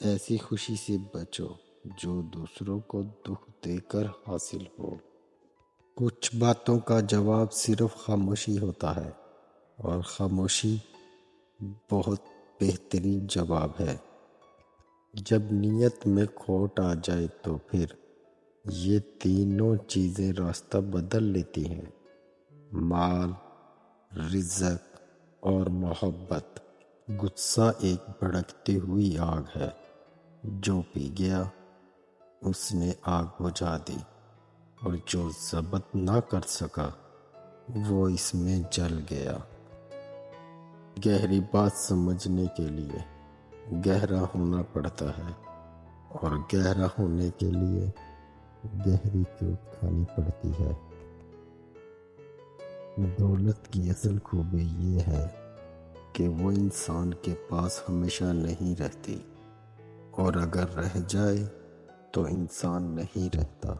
ایسی خوشی سے بچو جو دوسروں کو دکھ دے کر حاصل ہو۔ کچھ باتوں کا جواب صرف خاموشی ہوتا ہے، اور خاموشی بہت بہترین جواب ہے۔ جب نیت میں کھوٹ آ جائے تو پھر یہ تینوں چیزیں راستہ بدل لیتی ہیں: مال، رزق اور محبت۔ غصہ ایک بھڑکتی ہوئی آگ ہے، جو پی گیا اس نے آگ بجھا دی، اور جو ضبط نہ کر سکا وہ اس میں جل گیا۔ گہری بات سمجھنے کے لیے گہرا ہونا پڑتا ہے، اور گہرا ہونے کے لیے گہری چوٹ کھانی پڑتی ہے۔ دولت کی اصل خوبی یہ ہے کہ وہ انسان کے پاس ہمیشہ نہیں رہتی، اور اگر رہ جائے تو انسان نہیں رہتا۔